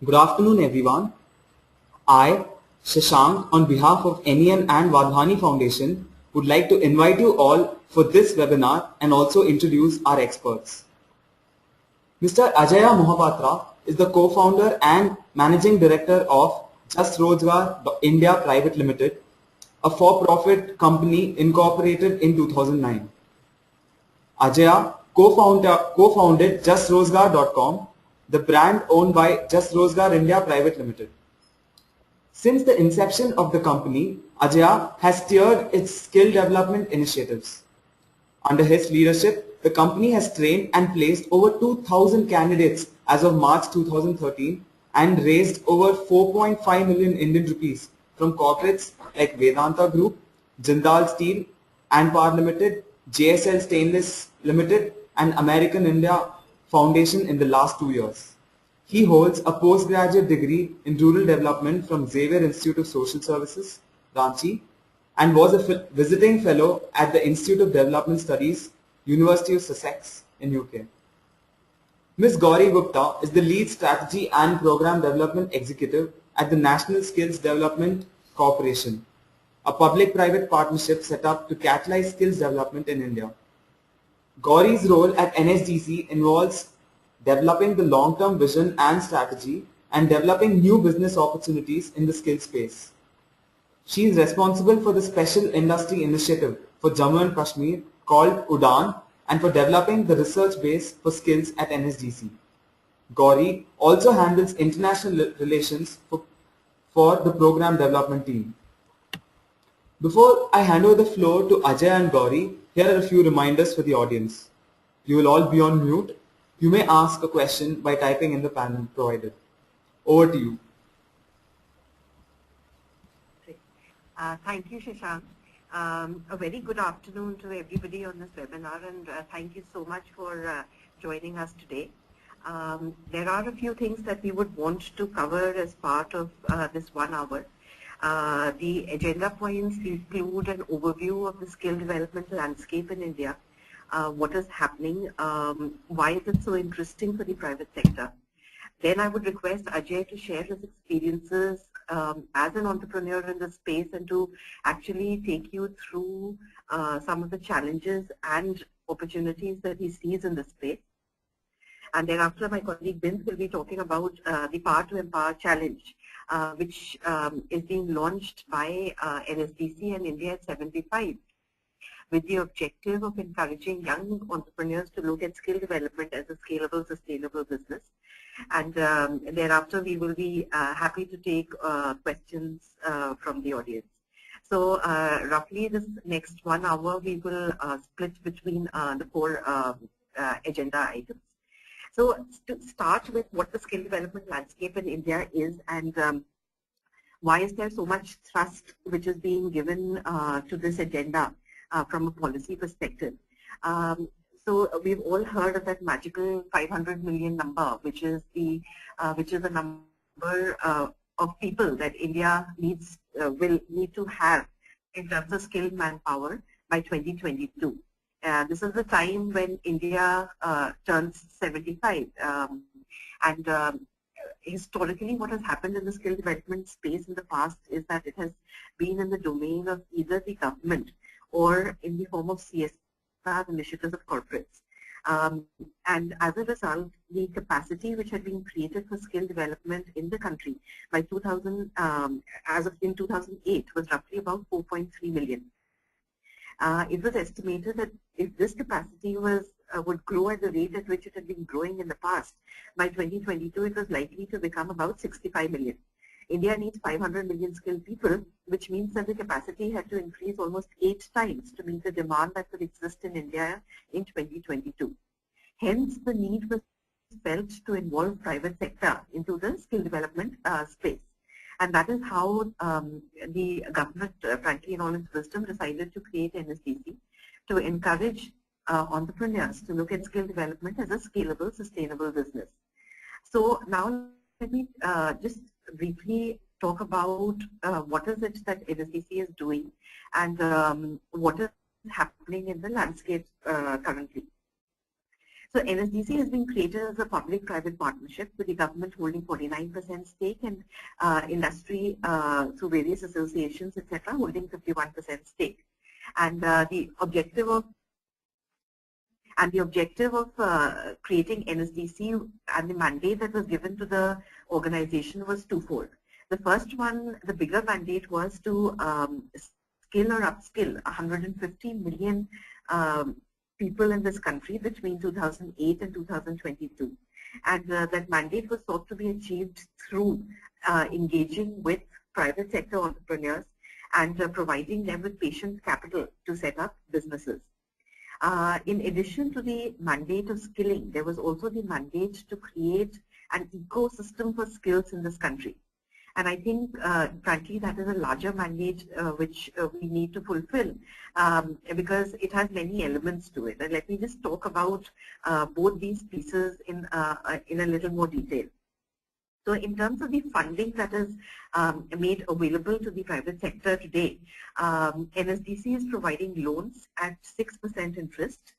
Good afternoon, everyone. I, Shashank, on behalf of NEN and Wadhwani Foundation, would like to invite you all for this webinar and also introduce our experts. Mr. Ajaya Mohapatra is the co-founder and managing director of Just Rojgaar India Private Limited, a for-profit company incorporated in 2009. Ajaya co-founded JustRojgaar.com, the brand owned by Just Rojgaar India Private Limited. Since the inception of the company, Ajaya has steered its skill development initiatives. Under his leadership, the company has trained and placed over 2,000 candidates as of March 2013 and raised over 4.5 million Indian rupees from corporates like Vedanta Group, Jindal Steel and Power Limited, JSL Stainless Limited and American India Foundation in the last 2 years. He holds a postgraduate degree in rural development from Xavier Institute of Social Services, Ranchi, and was a visiting fellow at the Institute of Development Studies, University of Sussex in UK. Ms. Gouri Gupta is the lead strategy and program development executive at the National Skills Development Corporation, a public-private partnership set up to catalyze skills development in India. Gouri's role at NSDC involves developing the long-term vision and strategy and developing new business opportunities in the skill space. She is responsible for the special industry initiative for Jammu and Kashmir called UDAN and for developing the research base for skills at NSDC. Gouri also handles international relations for the program development team. Before I hand over the floor to Ajay and Gouri, here are a few reminders for the audience. You will all be on mute. You may ask a question by typing in the panel provided. Over to you. Thank you, Shashank. A very good afternoon to everybody on this webinar, and thank you so much for joining us today. There are a few things that we would want to cover as part of this 1 hour. The agenda points include an overview of the skill development landscape in India, what is happening, why is it so interesting for the private sector. Then I would request Ajay to share his experiences as an entrepreneur in the space and to actually take you through some of the challenges and opportunities that he sees in the space. And thereafter, my colleague Vince will be talking about the Power to Empower Challenge, which is being launched by NSDC and India at 75, with the objective of encouraging young entrepreneurs to look at skill development as a scalable, sustainable business. And thereafter, we will be happy to take questions from the audience. So roughly this next 1 hour, we will split between the 4 agenda items. So to start with what the skill development landscape in India is and why is there so much thrust which is being given to this agenda from a policy perspective. So we've all heard of that magical 500 million number, which is the number of people that India will need to have in terms of skilled manpower by 2022. This is the time when India turns 75, and historically what has happened in the skill development space in the past is that it has been in the domain of either the government or in the form of CSR initiatives of corporates. And as a result, the capacity which had been created for skill development in the country by 2000, as of in 2008, was roughly about 4.3 million. It was estimated that if this capacity would grow at the rate at which it had been growing in the past, by 2022 it was likely to become about 65 million. India needs 500 million skilled people, which means that the capacity had to increase almost 8 times to meet the demand that would exist in India in 2022. Hence, the need was felt to involve private sector into the skill development space. And that is how the government, frankly, in all its wisdom, decided to create NSDC to encourage entrepreneurs to look at skill development as a scalable, sustainable business. So now let me just briefly talk about what is it that NSDC is doing and what is happening in the landscape currently. So NSDC has been created as a public-private partnership with the government holding 49% stake and industry through various associations, etc., holding 51% stake. And the objective of creating NSDC and the mandate that was given to the organization was twofold. The first one, the bigger mandate, was to skill or upskill 150 million people in this country between 2008 and 2022. And that mandate was sought to be achieved through engaging with private sector entrepreneurs and providing them with patient capital to set up businesses. In addition to the mandate of skilling, there was also the mandate to create an ecosystem for skills in this country. And I think, frankly, that is a larger mandate which we need to fulfill because it has many elements to it. And let me just talk about both these pieces in a little more detail. So in terms of the funding that is made available to the private sector today, NSDC is providing loans at 6% interest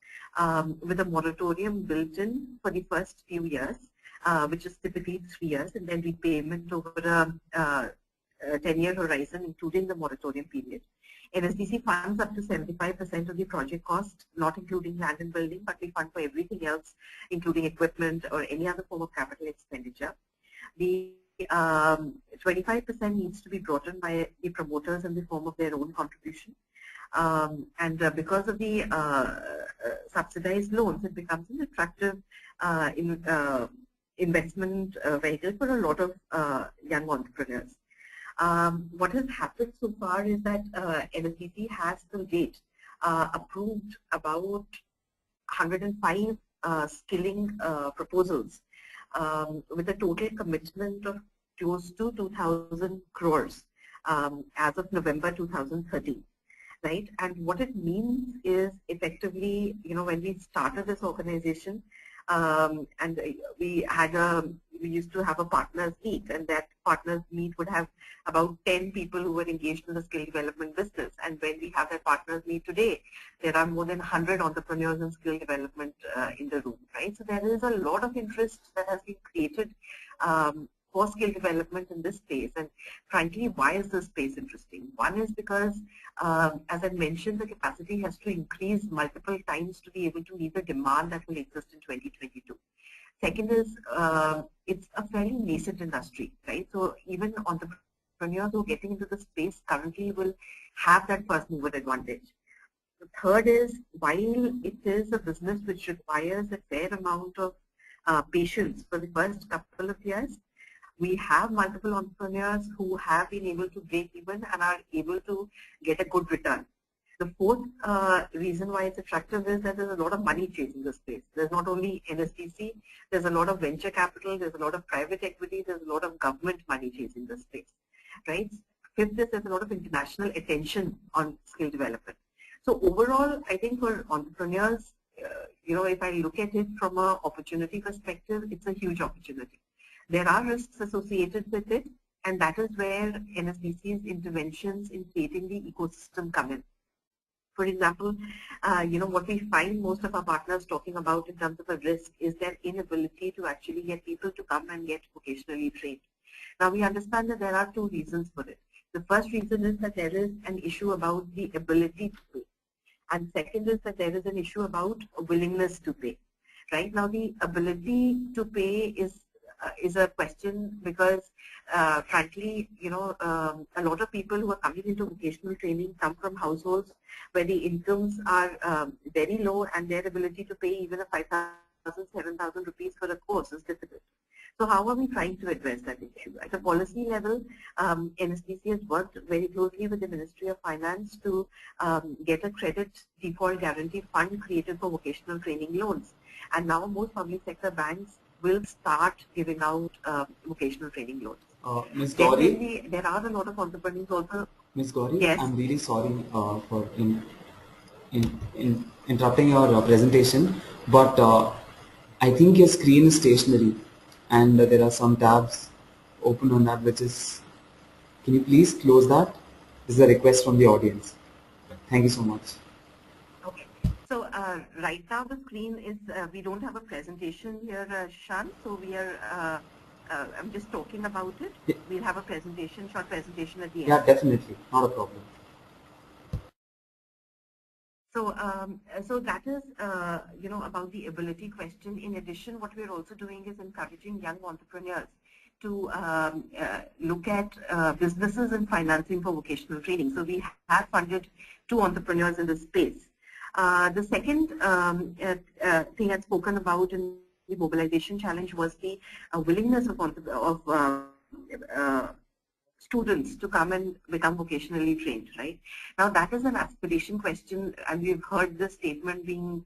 with a moratorium built in for the first few years. Which is typically 3 years, and then repayment over a 10-year horizon, including the moratorium period. NSDC funds up to 75% of the project cost, not including land and building, but we fund for everything else, including equipment or any other form of capital expenditure. The 25% needs to be brought in by the promoters in the form of their own contribution. And because of the subsidized loans, it becomes an attractive investment vehicle for a lot of young entrepreneurs. What has happened so far is that NSDC has to date approved about 105 skilling proposals with a total commitment of close to 2,000 crores as of November 2013. Right, and what it means is effectively, when we started this organization, and we used to have a partners meet, and that partners meet would have about 10 people who were engaged in the skill development business. And when we have that partners meet today, there are more than 100 entrepreneurs in skill development in the room, right? So there is a lot of interest that has been created for skill development in this space. And frankly, why is this space interesting? One is because, as I mentioned, the capacity has to increase multiple times to be able to meet the demand that will exist in 2022. Second is, it's a fairly nascent industry, right? So even entrepreneurs who are getting into the space currently will have that first mover advantage. The third is, while it is a business which requires a fair amount of patience for the first couple of years, we have multiple entrepreneurs who have been able to break even and are able to get a good return. The fourth reason why it's attractive is that there's a lot of money chasing the space. There's not only NSDC, there's a lot of venture capital, there's a lot of private equity, there's a lot of government money chasing the space, right? Fifth is there's a lot of international attention on skill development. So overall, I think for entrepreneurs, if I look at it from an opportunity perspective, it's a huge opportunity. There are risks associated with it, and that is where NSDC's interventions in creating the ecosystem come in. For example, what we find most of our partners talking about in terms of a risk is their inability to actually get people to come and get vocationally trained. Now, we understand that there are two reasons for it. The first reason is that there is an issue about the ability to pay. And second is that there is an issue about willingness to pay. Right now, the ability to pay is a question because, frankly, a lot of people who are coming into vocational training come from households where the incomes are very low, and their ability to pay even a 5,000, 7,000 rupees for a course is difficult. So how are we trying to address that issue? At a policy level, NSDC has worked very closely with the Ministry of Finance to get a credit default guarantee fund created for vocational training loans. And now most public sector banks will start giving out vocational training loans. Ms. Gouri, there are a lot of entrepreneurs also. Ms. Gouri, yes. I'm really sorry for interrupting your presentation, but I think your screen is stationary and there are some tabs open on that, which is, can you please close that? This is a request from the audience. Thank you so much. Okay. So right now the screen is, we don't have a presentation here, Shan, so we are, I'm just talking about it. Yeah, We'll have a presentation, short presentation at the end. yeah, definitely, not a problem. So, so that is, about the ability question. In addition, what we're also doing is encouraging young entrepreneurs to look at businesses and financing for vocational training. So we have funded 2 entrepreneurs in this space. The second thing I'd spoken about in the mobilization challenge was the willingness of students to come and become vocationally trained, right? Now that is an aspiration question, and we've heard this statement being,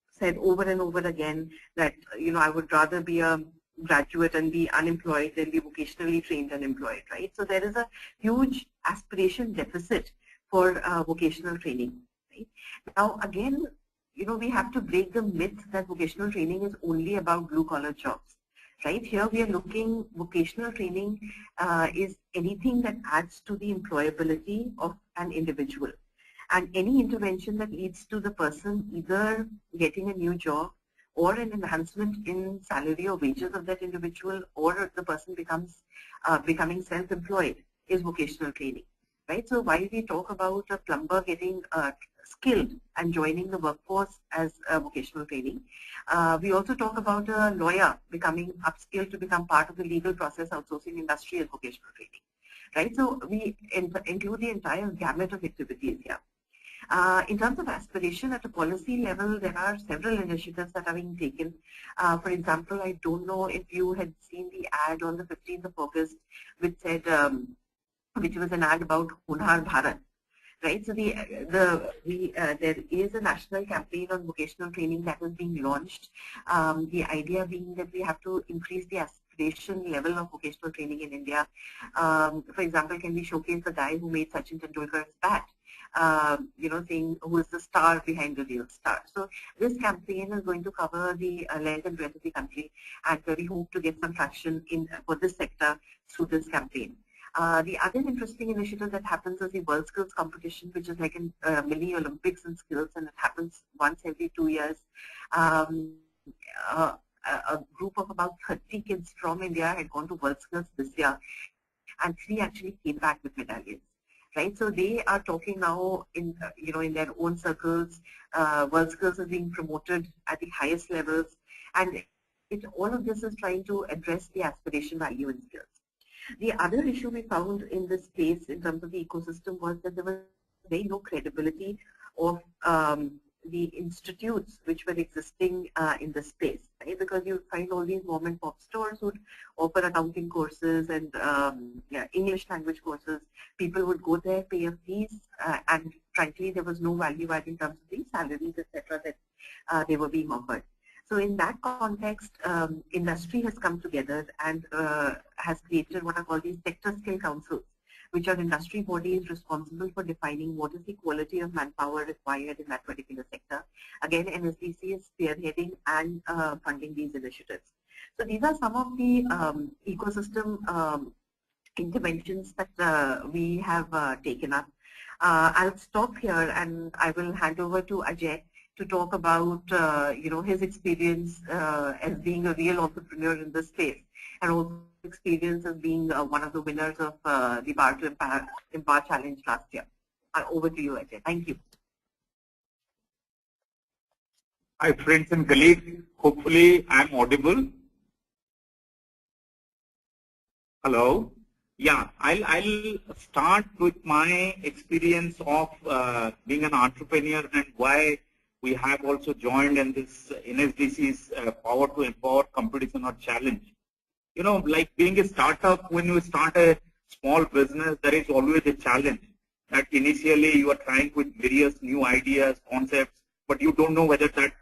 said over and over again that, I would rather be a graduate and be unemployed than be vocationally trained and employed, right? So there is a huge aspiration deficit for vocational training, right? Now again, we have to break the myth that vocational training is only about blue collar jobs. Right here, we are looking, vocational training is anything that adds to the employability of an individual, and any intervention that leads to the person either getting a new job or an enhancement in salary or wages of that individual, or the person becomes becoming self-employed, is vocational training, right? So while we talk about a plumber getting skilled and joining the workforce as vocational training, we also talk about a lawyer becoming upskilled to become part of the legal process outsourcing industry as vocational training, right? So we include the entire gamut of activities here. In terms of aspiration at a policy level, there are several initiatives that are being taken. For example, I don't know if you had seen the ad on the 15th of August, which said, which was an ad about Hunar Bharat. Right, so there is a national campaign on vocational training that is being launched. The idea being that we have to increase the aspiration level of vocational training in India. For example, can we showcase the guy who made Sachin Tendulkar's bat? Saying who is the star behind the real star. So this campaign is going to cover the length and breadth of the country, and we hope to get some traction for this sector through this campaign. The other interesting initiative that happens is the World Skills Competition, which is like a mini Olympics in skills, and it happens once every 2 years. A group of about 30 kids from India had gone to World Skills this year, and 3 actually came back with medallions. Right, so they are talking now in in their own circles. World Skills is being promoted at the highest levels, and all of this is trying to address the aspiration value in skills. The other issue we found in this space in terms of the ecosystem was that there was very low credibility of the institutes which were existing in the space, right? Because you find all these mom and pop stores would offer accounting courses and English language courses. People would go there, pay a fees, and frankly, there was no value add in terms of the salaries, etc., that they were being offered. So in that context, industry has come together and has created what are called these sector skill councils, which are industry bodies responsible for defining what is the quality of manpower required in that particular sector. Again, NSDC is spearheading and funding these initiatives. So these are some of the ecosystem interventions that we have taken up. I'll stop here and I will hand over to Ajay to talk about his experience as being a real entrepreneur in this space, and also experience as being one of the winners of the Bar to Empower Challenge last year. Over to you, Ajay. Thank you. Hi, friends and colleagues. Hopefully, I'm audible. Hello. Yeah, I'll start with my experience of being an entrepreneur and why we have also joined in this NSDC's Power to Empower competition or challenge. Like being a startup, when you start a small business, there is always a challenge that initially you are trying with various new ideas, concepts, but you don't know whether that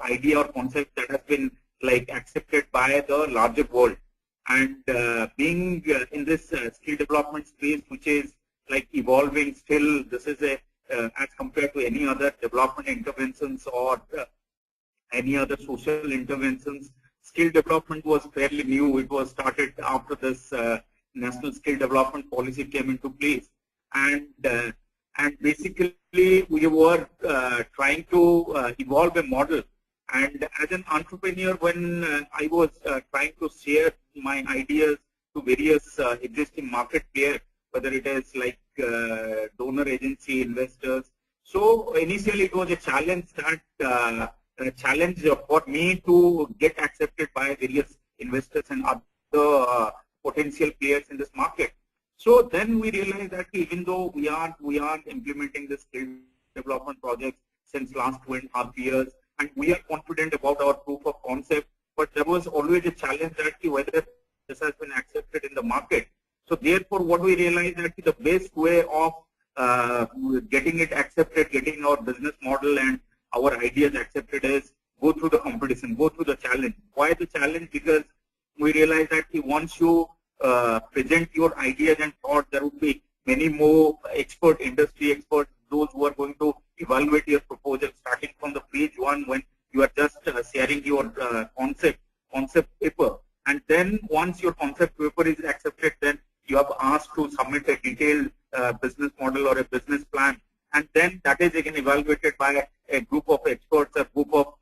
idea or concept that has been like accepted by the larger world. And being in this skill development space, which is like evolving still, this is a as compared to any other development interventions or any other social interventions, skill development was fairly new. It was started after this National Skill Development Policy came into place. And and basically we were trying to evolve a model. And as an entrepreneur, when I was trying to share my ideas to various existing market players, whether it is like donor agency, investors. So initially it was a challenge that challenge for me to get accepted by various investors and other potential players in this market. So then we realized that even though we are implementing this skill development project since last 2.5 years, and we are confident about our proof of concept, but there was always a challenge that whether this has been accepted in the market. So therefore, what we realized that the best way of getting it accepted, getting our business model and our ideas accepted is go through the competition, go through the challenge. Why the challenge? Because we realized that once you present your ideas and thoughts, there would be many more industry experts, those who are going to evaluate your proposal starting from the page one when you are just sharing your concept paper. And then once your concept paper is accepted, then you have asked to submit a detailed business model or a business plan. And then that is again evaluated by a group of experts, a group of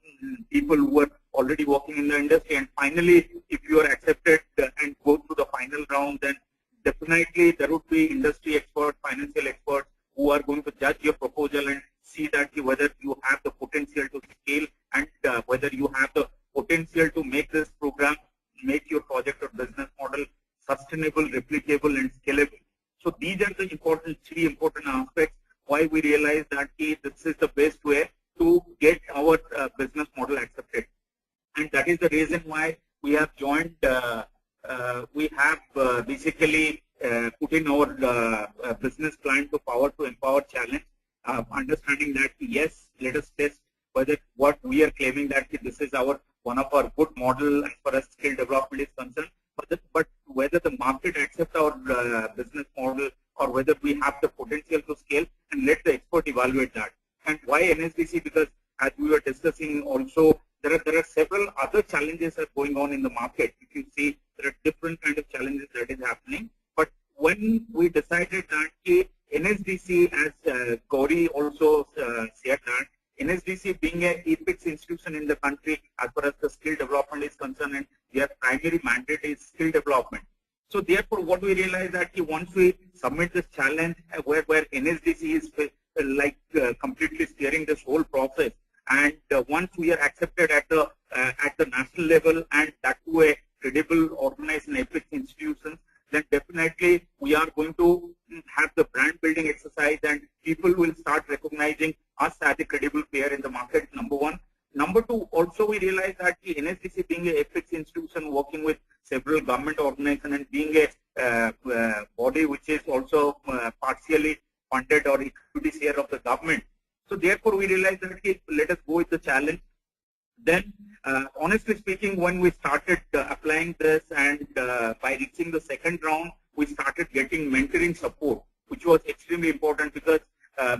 people who are already working in the industry. And finally, if you are accepted and go through the final round, then definitely there would be industry experts, financial experts who are going to judge your proposal and see that whether you have the potential to scale and whether you have the potential to make this program, make your project or business model sustainable, replicable, and scalable. So these are the three important aspects why we realize that this is the best way to get our business model accepted. And that is the reason why we have joined, we have basically put in our business plan to Power to Empower challenge, understanding that yes, let us test whether what we are claiming that this is one of our good model as far as skill development is concerned, but whether the market accepts our business model or whether we have the potential to scale, and let the expert evaluate that. And why NSDC? Because as we were discussing also, there are several other challenges that are going on in the market. If you see, there are different kind of challenges that is happening. But when we decided that NSDC, as Gouri also said that, NSDC being a apex institution in the country as far as the skill development is concerned, and their primary mandate is skill development. So therefore, what we realized that once we submit this challenge, where NSDC is completely steering this whole process, and once we are accepted at the national level, and that to a credible organized and apex institutions, then definitely we are going to have the brand building exercise, and people will start recognizing us as a credible player in the market, number one. Number two, also we realize that the NSDC being a apex institution working with several government organizations and being a body which is also partially funded or equity share of the government. So therefore we realized that let us go with the challenge. Then honestly speaking, when we started applying this, and by reaching the second round, we started getting mentoring support, which was extremely important because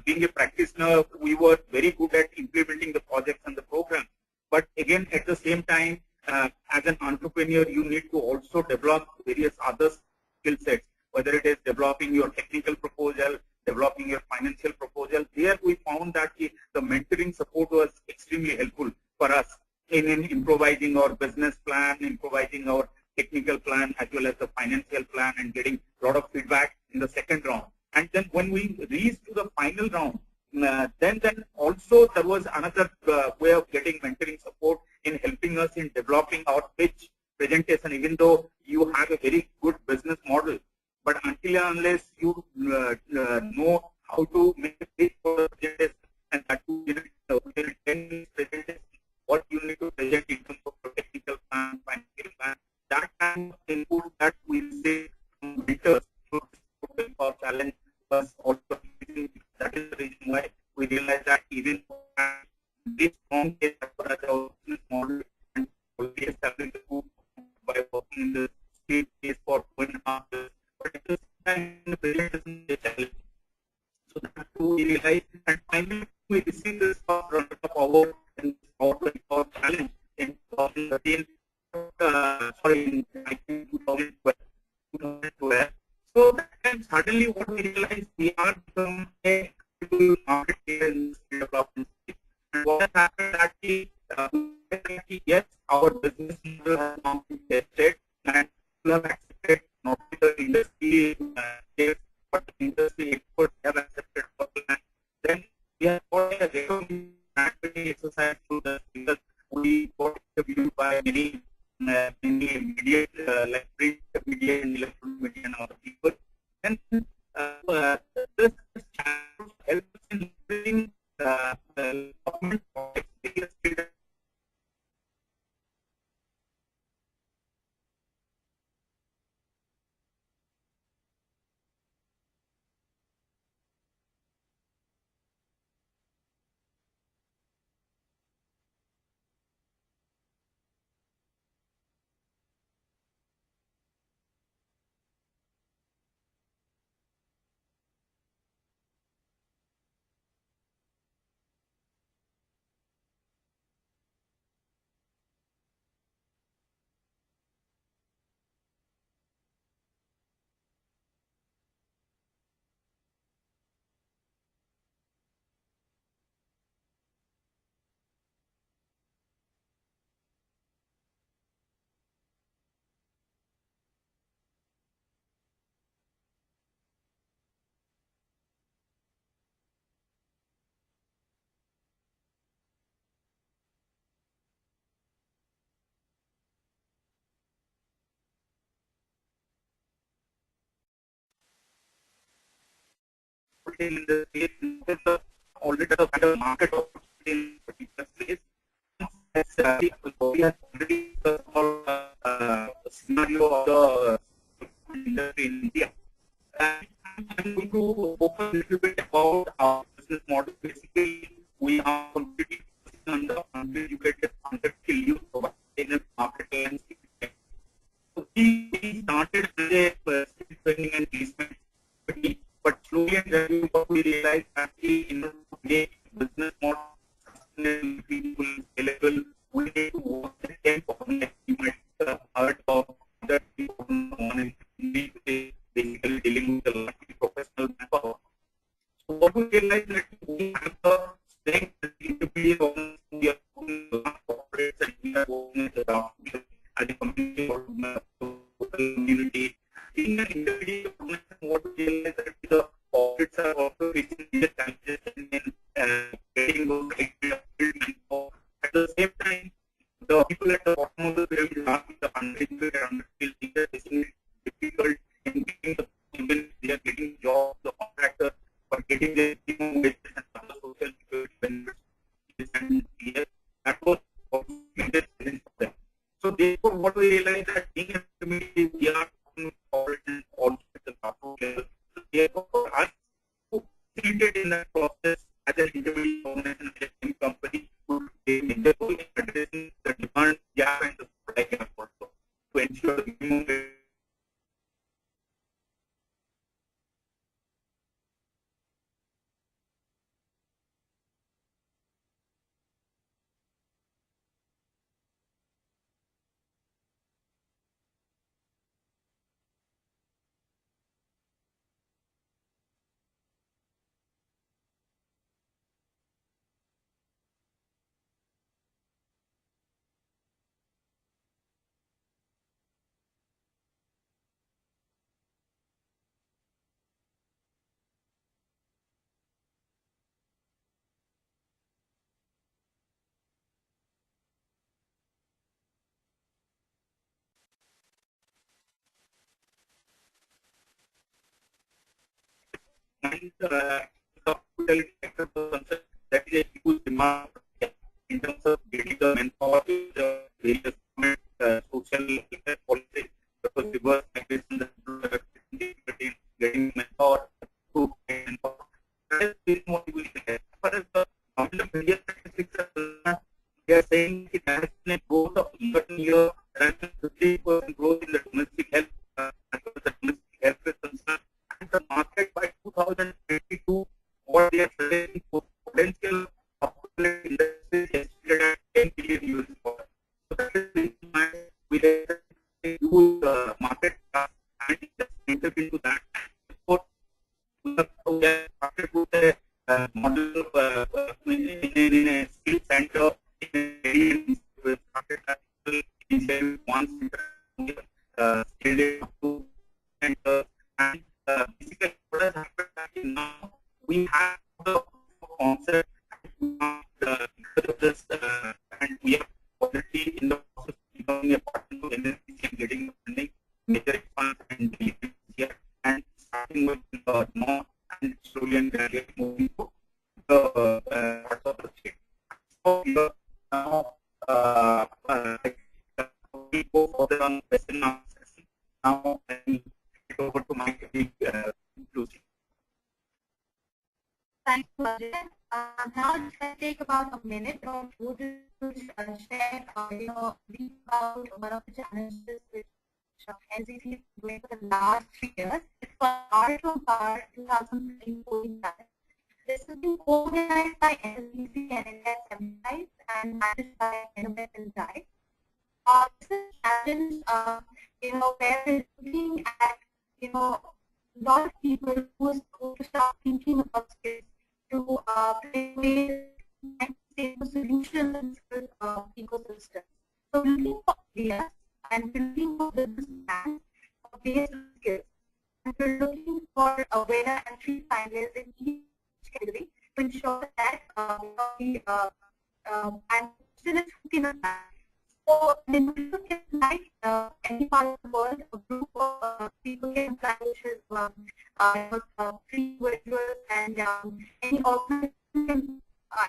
being a practitioner, we were very good at implementing the projects and the program. But again, at the same time, as an entrepreneur, you need to also develop various other skill sets, whether it is developing your technical proposal, developing your financial proposal. There we found that the mentoring support was extremely helpful for us in improvising our business plan, improvising our technical plan, as well as the financial plan, and getting a lot of feedback in the second round. And then when we reached to the final round, then also there was another way of getting mentoring support in helping us in developing our pitch presentation, even though you have a very good business model. But until and unless you know how to make a pitch for the presentation, and that too in a 10 presentation, what you need to present in terms of technical plan, financial plan, that kind of input that we say from mentors for challenge was also increasing. That is the reason why we realized that even this strong case as far as our business model and already established the group by working in the state case for 2.5 years, but at the same time the presentation is a challenge. So that too we realized, and finally we received this round of award and our challenge in 2013. Sorry, I think 2012. So that time suddenly what we realized, we are become a what has happened that yes, our business model has now been tested and people have accepted, not the industry yes, but the industry experts have accepted our plan. Then we have got a recognition exercise through this because we got interviewed by many media like print media and electronic media and other people. And this channel helps in bringing government projects. In the state, already a better market opportunity in particular place. As we have already discussed about the scenario of the industry in India. And I'm going to focus a little bit about our business model. Basically, we are completely on the uneducated, underskilled youth providing a market landscape. So we started as a training and placement, but slowly and gradually what we realized actually in order to make business model sustainable, people, scalable, we need to work with 10 components. You might have heard of that one is basically dealing with the large professional manpower. So what we realized that we have the strength and capability of we are working with large corporates and we are working with the as a community. In an individual what we realize that the corporates are also facing the challenges in getting those manpower. At the same time, the people at the bottom of the pyramid are the uneducated, underskilled, these are facing it difficult in getting the even they are getting jobs, the contractors, but getting the minimum wages and other social security benefits. And yes, that was also major challenge for them. So therefore, what we realized that being a community, we are and also at the grassroots level. So therefore, for us to facilitate in that process as an individual organization, as a company, would be major role in addressing the demand gap and the supply gap also to ensure the minimum wage. And the hospitality sector concept that is a huge demand in terms of getting the manpower to the various social policies, because reverse migration, getting manpower to manpower. That is very motivating. As far as the media statistics are concerned, they are saying it has been a growth of year-on-year, there has been 50% growth in the domestic health, as far as the domestic health is concerned. The market by 2022, what they are selling for potential industry is estimated at 10 billion US dollars. So that is why we have a huge market and entered into that. So we have started with a model of in a skill center in we started at one center, scaled it up to center, and basically what has happened is now we have the concept because of this, and we are already in the process of becoming a partner to NLC and getting the funding, major funds and deliveries here, and starting with North and slowly and gradually moving to the parts of the state. So here now we go further on question and answer session. Now I will get over to my colleague Lucy. Thank you, Ajay. Now it's going to take about a minute or two to share, brief about one of the challenges which NCC is doing for the last 3 years. It's called Art of Bar 2014 Challenge. This has been organized by NCC and India Seminars and managed by Ennovent and Ajaya. This is a challenge, where we're looking at, a lot of people who start thinking about skills to create and stable solutions in skills ecosystem. So we're looking for ideas and we're looking for business plans based on skills. And we're looking for a winner and 3 finalists in each category to ensure that we and still it's 15 plan. So when we look at like any part of the world, a group of people can apply, which is 3 individuals and any organization can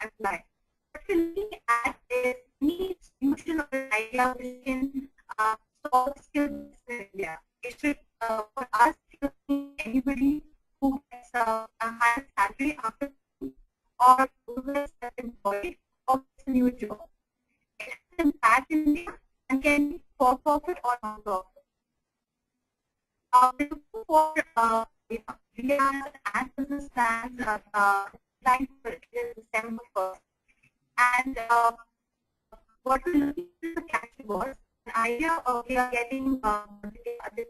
apply. What we're looking at is any solution or an idea which can solve skills in India. It should, for us, anybody who gets a higher salary after or who is employed or gets a new job. It has impact in India and can be for profit or non-profit. We're looking for ideas and business plans trying to December 1st. And what we're looking at the cash rewards, an idea we are getting the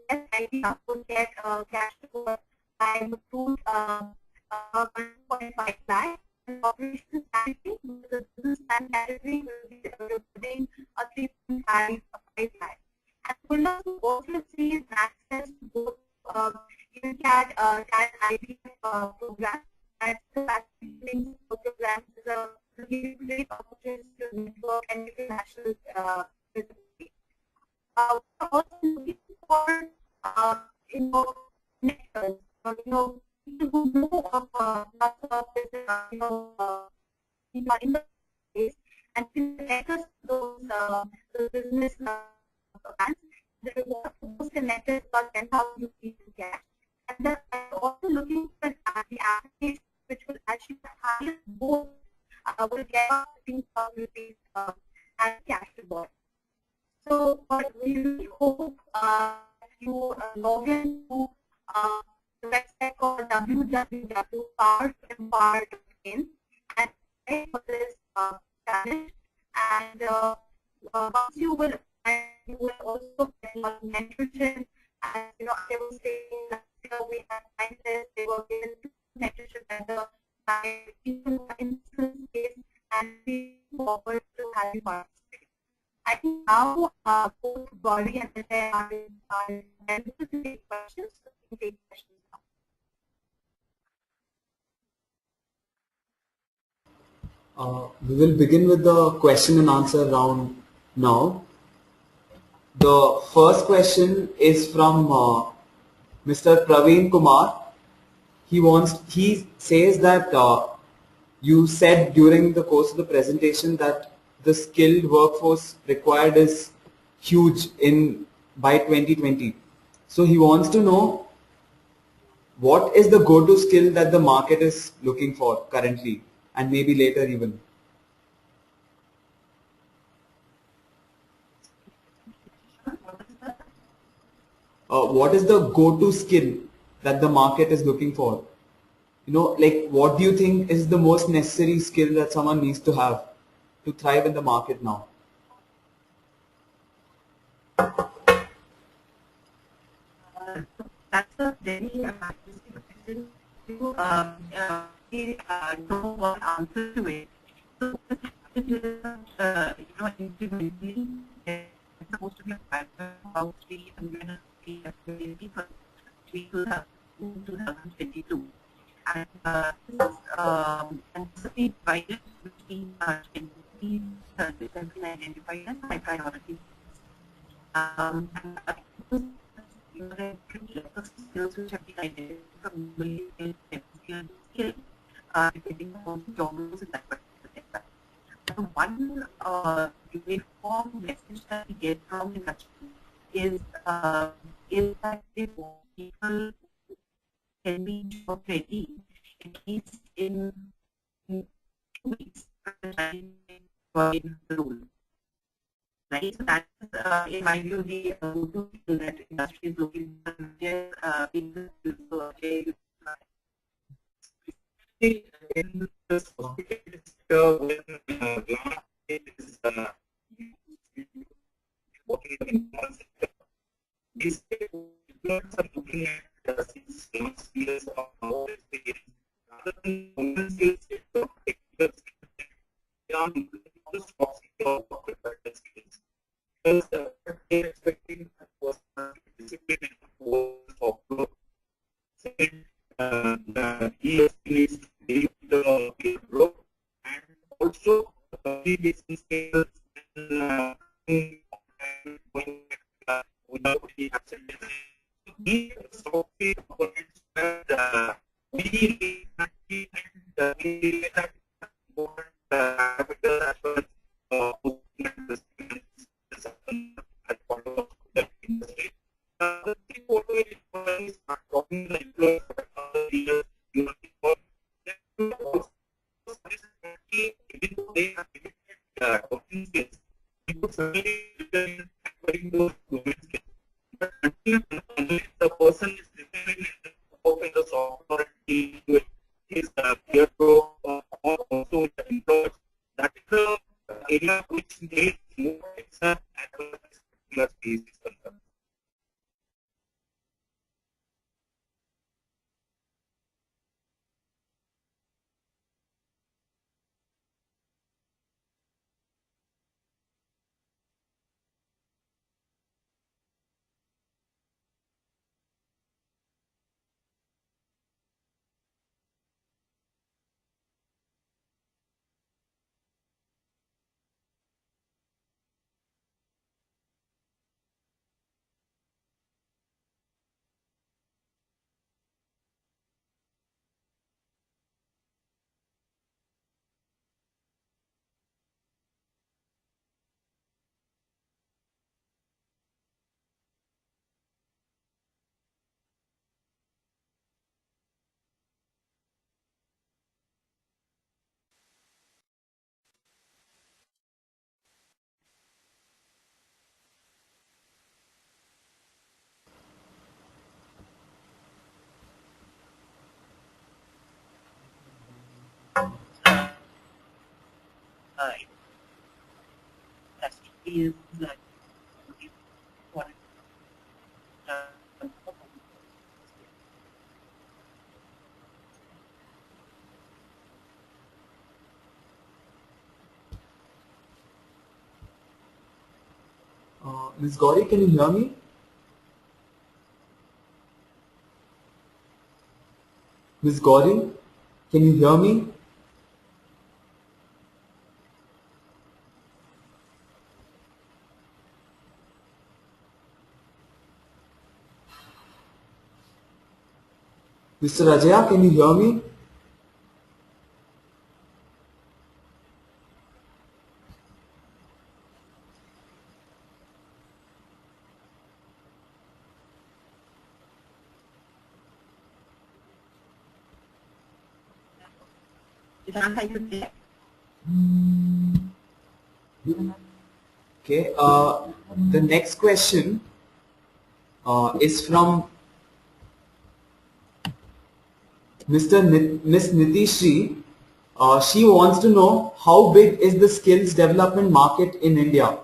best idea will get cash reward by approved 1.5 lakh. Operations category, the business plan category will be putting a 3.5 lakh. And we'll also see access to both even CAD IDF programs. That's the links programs is a really great opportunity to network and international visibility. We're also looking for connectors, people who know of lots of in the space and can connect us to those business plans. The reward for those connectors about 10,000 rupees in cash. And then also looking for the application which will actually highest both will get 15,000 rupees as cash reward. So we really hope you log in to the website called www.powertoempower.in and pay for this challenge. And once you will also get a lot of mentorship. As I was saying last year, we had scientists, they were given mentorship by people in this case, and we look forward to having participate. I think now both Gouri and Ajay are ready to take questions. So we can take questions now. We will begin with the question and answer round now. The first question is from Mr. Praveen Kumar. He says that you said during the course of the presentation that the skilled workforce required is huge by 2020. So he wants to know what is the go-to skill that the market is looking for currently and maybe later even. What is the go-to skill that the market is looking for? Like what do you think is the most necessary skill that someone needs to have to thrive in the market now? That's a very interesting question. We know what answer to it. So incrementally, it's supposed to be a pattern about 350 people between 2022. And this is anticipated divided between entities that have been identified as high priority. And the skills which have been identified from newly skilled depending on the job roles in that particular sector. The one uniform message that we get from industry is that they want people can be job ready at least in 2 weeks in the role. Right, so that's in my view the skill that industry is looking for. In this hospitality sector, when last is working in one sector, these employers are looking at since last years of our experience, rather than human skills, technical skills, they are looking for the soft skills or prepared skills. Because they're expecting a person discipline and work software. Second, the ESP needs to deal with the peer group and also communication skills and without the accident. These soft skill components that we really and we that important capital as well as as part of the industry. The thing what we are talking to the employees for other leaders, you know, even though they have limited working skills, we could certainly acquiring those human skills. But unless the person is determined in the software and with his peer group or also the employers, that is the area which needs more exam as well as particular space is concerned. Is what Ms. Gauri, can you hear me? Ms. Gauri, can you hear me? Mr. Ajaya, can you hear me? Okay, the next question is from Miss Nitishri. She wants to know how big is the skills development market in India?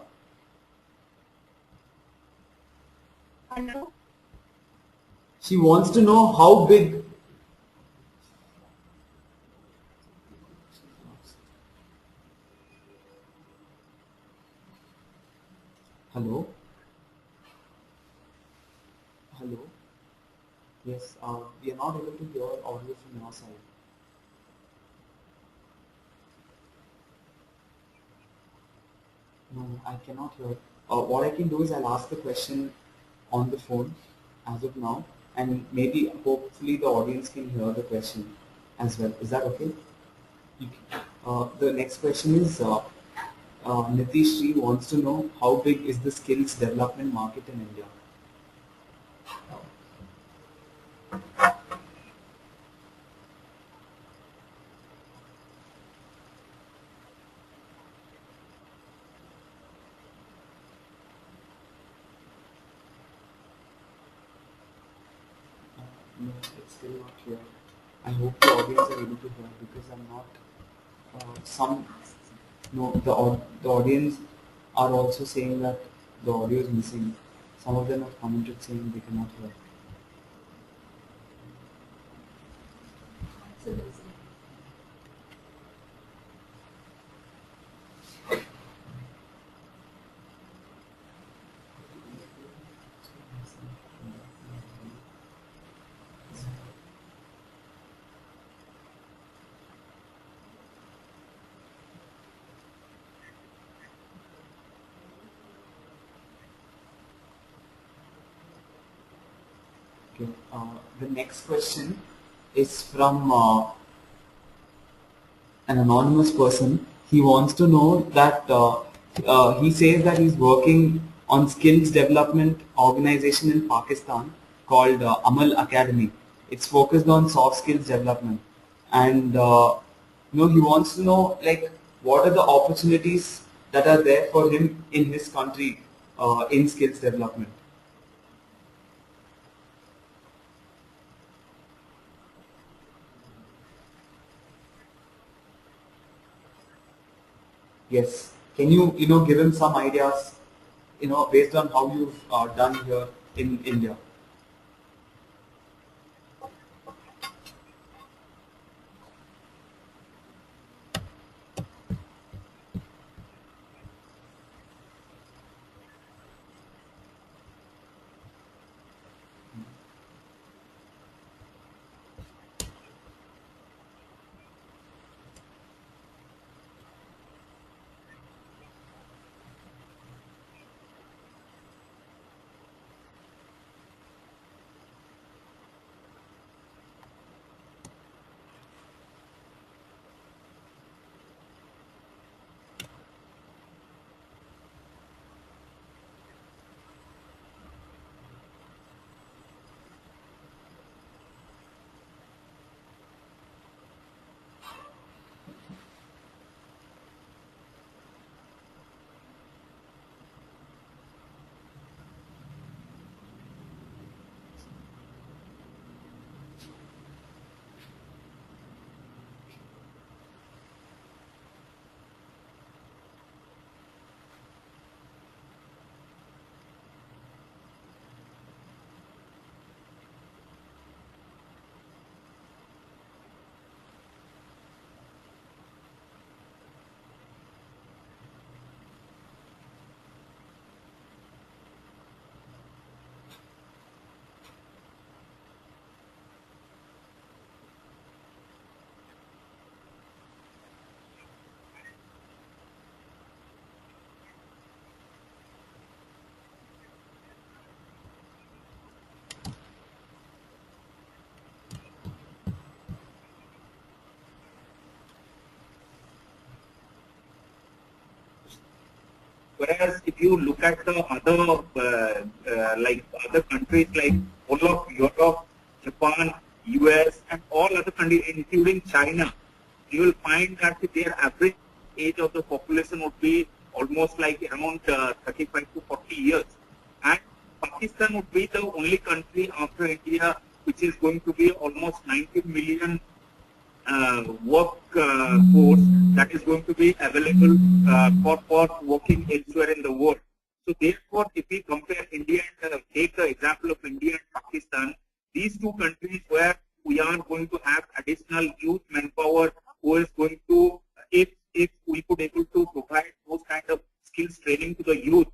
Hello? She wants to know how big. Hello? Hello? Yes, we are not able to hear audio from your side. No, I cannot hear. What I can do is I'll ask the question on the phone as of now, and maybe hopefully the audience can hear the question as well. Is that okay? The next question is Nitish Sri wants to know how big is the skills development market in India? No, it's still not clear. I hope the audience are able to hear because I'm not. No, the audience are also saying that the audio is missing. Some of them have commented saying they cannot hear. Okay. The next question is from an anonymous person. He wants to know that he says that he's working on skills development organization in Pakistan called Amal Academy. It's focused on soft skills development, and he wants to know like what are the opportunities that are there for him in his country in skills development. Yes. Can you, give him some ideas, based on how you've done here in India? Whereas if you look at the other countries like all of Europe, Japan, US, and all other countries, including China, you will find that their average age of the population would be almost like around 35 to 40 years. And Pakistan would be the only country after India which is going to be almost 90 million workforce that is going to be available for working elsewhere in the world. So therefore, if we compare India and take the example of India and Pakistan, these two countries where we are going to have additional youth manpower who is going to, if we could able to provide those kind of skills training to the youth,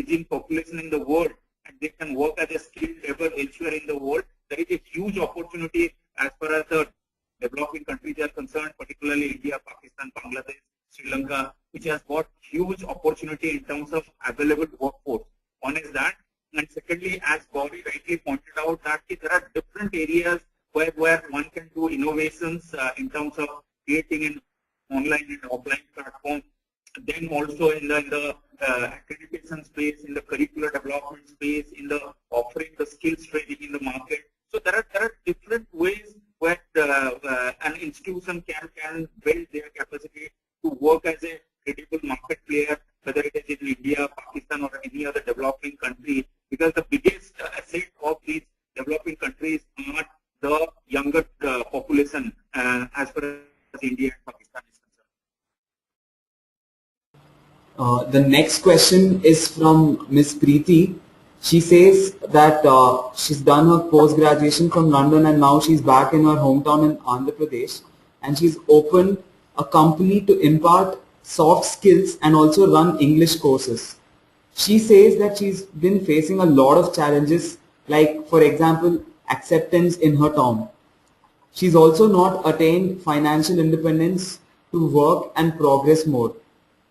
aging population in the world, and they can work as a skilled labor elsewhere in the world. There is a huge opportunity as far as the developing countries are concerned, particularly India, Pakistan, Bangladesh, Sri Lanka, which has got huge opportunity in terms of available workforce. One is that, and secondly, as Gauri rightly pointed out, that there are different areas where one can do innovations in terms of creating an online and offline platform. Then also in the accreditation space, in the curricular development space, in the offering the skills training in the market. So there are different ways where an institution can build their capacity to work as a credible market player, whether it is in India, Pakistan, or any other developing country, because the biggest asset of these developing countries are the younger population as far as India and Pakistan is concerned. The next question is from Miss Preeti. She says that she's done her post-graduation from London and now she's back in her hometown in Andhra Pradesh, and she's opened a company to impart soft skills and also run English courses. She says that she's been facing a lot of challenges, like for example, acceptance in her town. She's also not attained financial independence to work and progress more.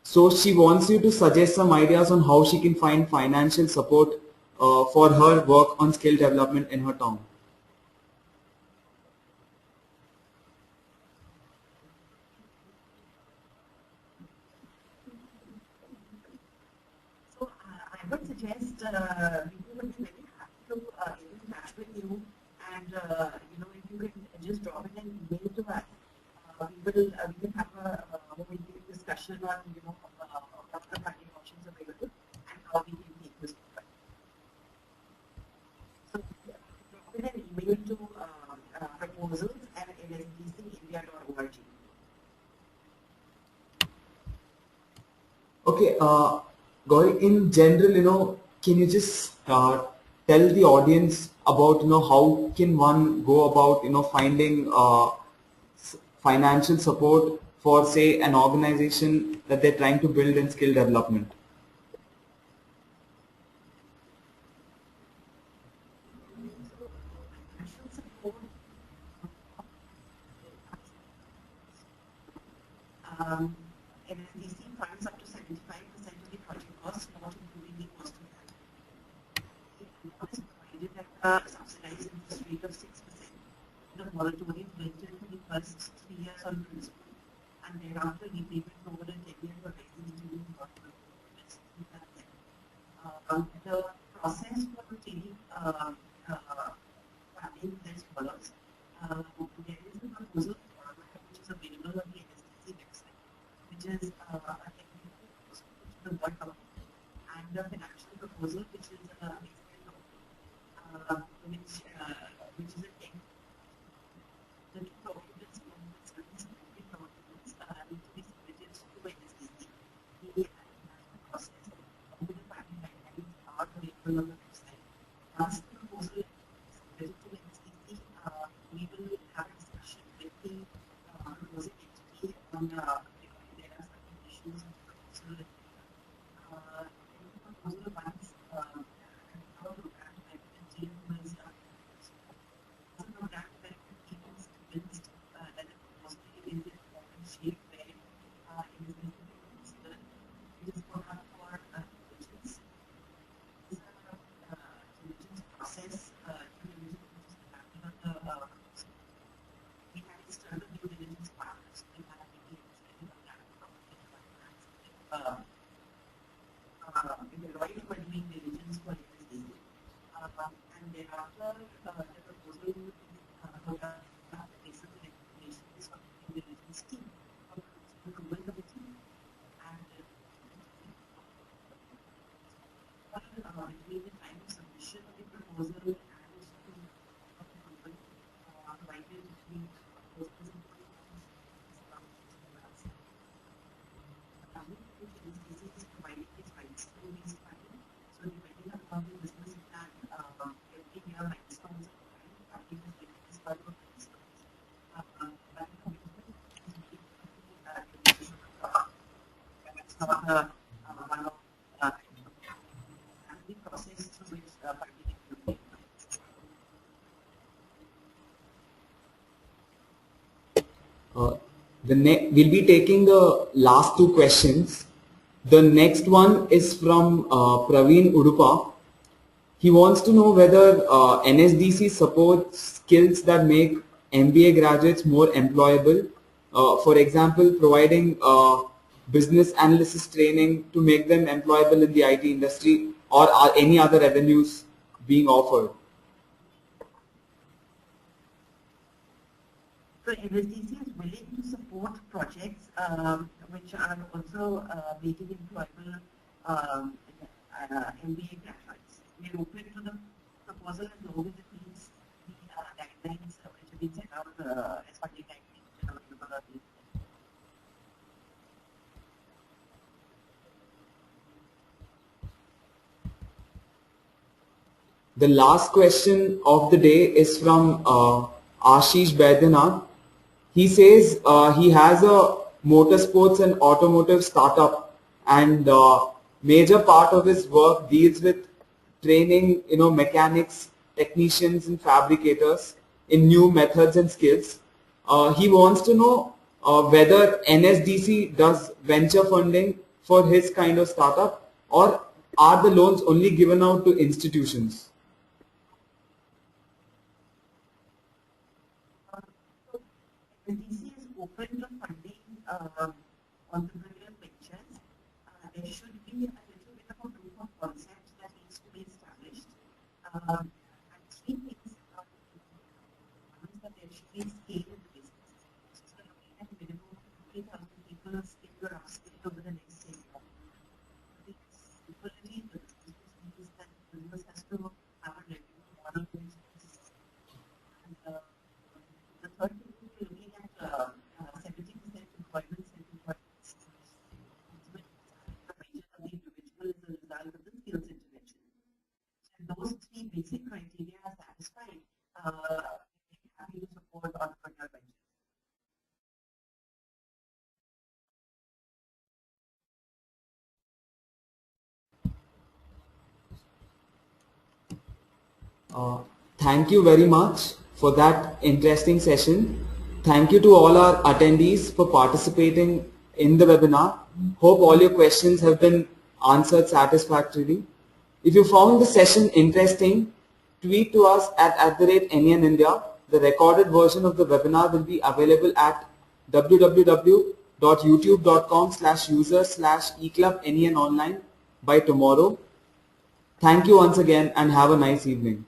So she wants you to suggest some ideas on how she can find financial support for her work on skill development in her town. So I would suggest people would be very happy to get in touch with you, and if you can just drop in an email to us, we will have a more detailed discussion on what the funding options available and how we can take this forward. So drop in an email to proposals@lsdcindia.org. Okay, Gauri, in general, can you just tell the audience about, how can one go about, finding financial support for, say, an organization that they're trying to build in skill development? Financial support. NSDC funds up to 75% of the project cost, not including the cost of that. It is provided at a subsidized interest rate of 6%. The moratorium granted for the first 3 years on principal, and thereafter repayment over a 10-year horizon, including moratorium. The process for obtaining funding is follows. There is a proposal format which is available on the NSDC website, which is a technical proposal to the board company, and the financial proposal, which is a Excel document, which is a text. The two documents from the service supporting documents need to be submitted to NSDC. The process of the funding guidelines are available on the website. Once the proposal is submitted to NSDC, we will have a discussion with the proposing entity on there are some conditions in the proposal. In the proposal, once our program development team was the program development team is convinced that the proposal is in form and shape where it is going to be considered, it is put up for diligence. This is a diligence process. Due diligence which is conducted on the proposal. We have external due diligence partners. We have the Deloitte who are doing diligence for NSDC. And thereafter, the proposal is put up on the basis of the recommendations of the due diligence team, of the approval committee, and between the time of submission of the proposal and the approval, provided the proposals and NSDC is providing these milestone-based funding. So depending upon the business plan, every year milestones are provided. Funding is given as part of milestones. But the commitment is made to the that's not one of We'll be taking the last two questions. The next one is from Praveen Udupa. He wants to know whether NSDC supports skills that make MBA graduates more employable. For example, providing business analysis training to make them employable in the IT industry, or are any other avenues being offered? So NSDC is willing to support projects which are also making employable MBA graduates. We are open to the proposal as long as it meets the guidelines which have been set out as funding guidelines which are available on these. The last question of the day is from Ashish Baidyanath. He says he has a motorsports and automotive startup, and major part of his work deals with training, mechanics, technicians and fabricators in new methods and skills. He wants to know whether NSDC does venture funding for his kind of startup, or are the loans only given out to institutions? NSDC is open to funding entrepreneurial ventures. There should be a little bit of a proof of concept that needs to be established. And three things are that there should be scale in the business. So looking at minimum 50,000 people skill or upskill over the next 10 years. The stability in the business means that the business has to have a revenue model to exist. And the third thing is looking at 70% employment, self-employment. The major of the individual is a result of the skills intervention. So those three basic criteria are satisfied. We're happy to support entrepreneurial ventures. Thank you very much for that interesting session. Thank you to all our attendees for participating in the webinar. Hope all your questions have been answered satisfactorily. If you found the session interesting, tweet to us at @NENIndia. The recorded version of the webinar will be available at www.youtube.com/user/eclubNENonline by tomorrow. Thank you once again and have a nice evening.